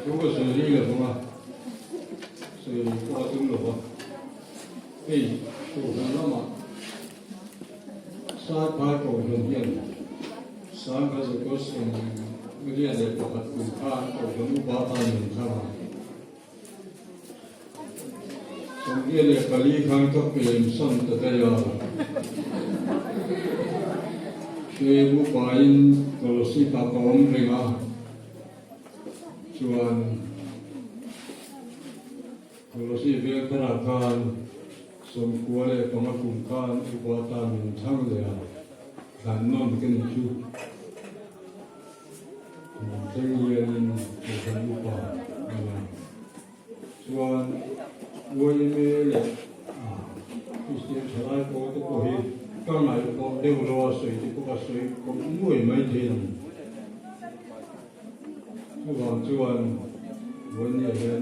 如果是这个的话，是高中的话，对，就那么三排狗人练，三个是个是练的不很大，狗人不把它弄上来。从练的可以看到别人上的这样，学不把人都是打工的啊。ส่วนเราสิเรียกธนาคารสมควรเลยประมาณกลุ่มการอุปทานช่างเลยการนอนกันอยู่จะเรียนจะทำอุปส่วนวันนี้เลยที่เสียสลายก็ต้องไปก็หมายก็เดี๋ยวเราสวยที่ก็สวยก็ไม่ไม่เทียนส่วนวันนี้เห็น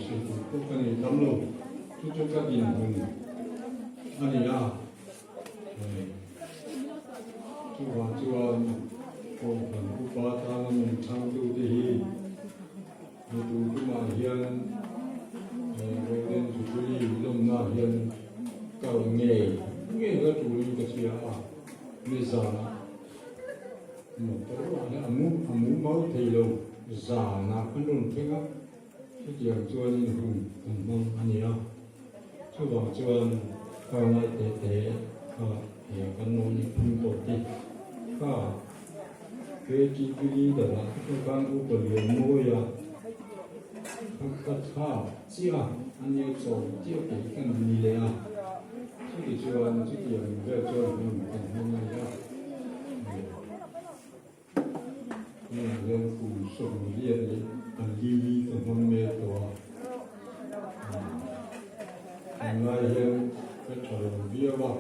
สิ่งที่พวกนี้ทำโลกทุกๆก็ยินดีอันนี้ส่วนพวกคนอุปทานช่างดูดีดูที่มาเห็นเรื่องสุริยลมนาเห็นเก่าเงี้ยก็ดูดีก็เสียไม่สาระหมดแล้วเนี่ยอามุเมาทีโลgiả là phân đồn thế á, cái điều chuan hùng mong anh nhớ, chú bảo chuan coi lại tế thì con nô như phun tổ đi, cái chi phí đó là cái con u bờ biển môi cái thao chia anh nhớ số chia cái gì đấy cái chuan cái điều về chuan hùng mong anh nhớ. Yang ku sumber ni anjili tempat mereka. Mulai yang kecuali dia bah,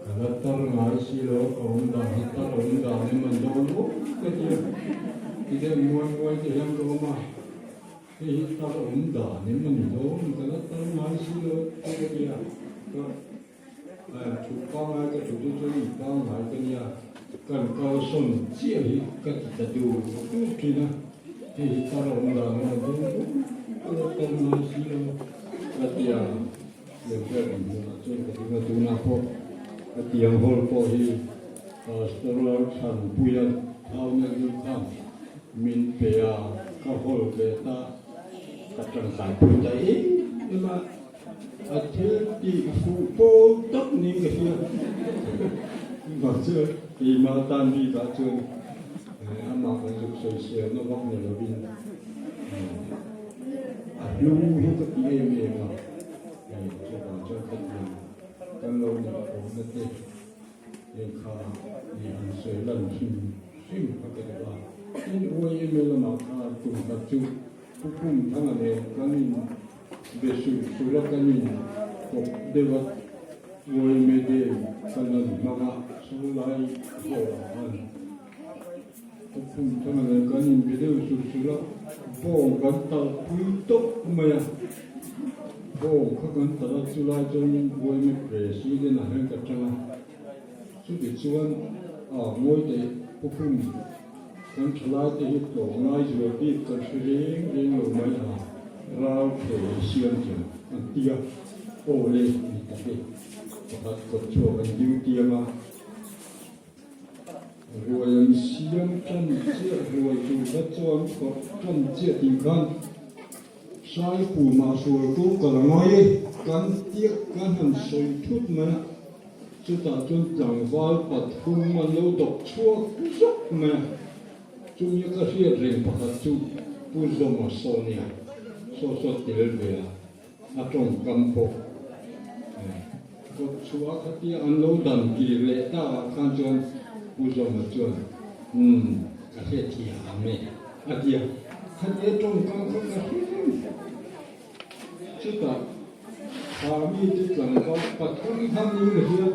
kalau terang silo orang ni menjauh kerja, kita muai yang rumah, kita orang ni menjauh, kalau terang silo kerja, cukup aja cukup kerja. Cần cao xuân chia thì các cái điều thì na thì ta làm là nó đúng tâm nói gì đâu cái tiền để cho mình trên cái tu na po cái tiền hol po thì store sản bùi thao nhân tham min pe cái hol pe ta cái trang sản bùi đấy nhưng mà thế thì phụ po tất nhiên cái kia và chưa thì mà tan đi cả trường anh mà phải dục sôi sôi nó vóc này là bên lưu hết các cái em mà cho vào cho tất nhiên căn lâu này cũng rất đẹp nên khá thì anh sôi lần xin các cái đó nên ôi em là mà khá cùng tập trung cũng thằng này cái nhìn về sự là cái nhìn của đề vật ôi em để cái lần mà số lại khổ hơn, cũng cho nên cái nhìn video sụt lắm, bộ gần tàu quý tốc mày, bộ các gần tàu số lại trong vui mình để suy nghĩ là hơn cả trăm, suy nghĩ chuyện mỗi day cũng gần số lại thì tổ ngay rồi đi cái suy nghĩ rồi mày rau để xuyên chừng, ăn tiệc, ô lên thì cái các cột chùa gần như tiệc mà rồi em xiêm chân chia rồi chủ đất cho em có chân chia tình khăn sai phủ mà rồi cũng còn nói cắn tiếc cắn hẳn sôi chút mà chúng ta chân chẳng vai bật hung mà lâu độc chua rốc mà chúng như cái riêng riêng bạc chúng bùn rồng mà sonia so tiền về trong cầm bộ có chúa cái tia ăn lâu đầm kỳ lệ ta khăn chân bùn mà chân cái hệ thì mẹ tia cái tia trong cầm không cái chúng ta kami itu kan kau patut kami ini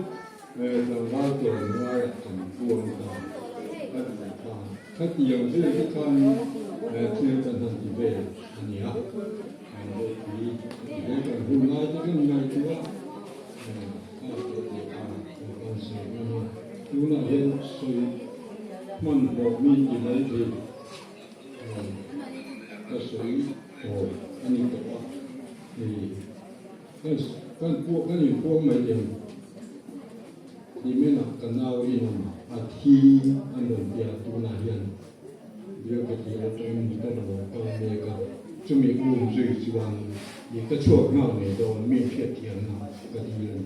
dia dalam tiền ngoài thành buồn ta cái tiền gì cái con 天跟他准备你啊，你那个湖南这个南多，但是有那些水慢活民进来的，那水哦，安尼多，跟你国没有，里面啊，跟那有一种啊，梯安种比较多那些。เยอะกว่าที่เราต้องมีต้องบอกก็มีก็จะมีกลุ่มสื่อสารมีก็ช่วยมากเลยโดนมีเพียรเทียนนะก็ดีเลย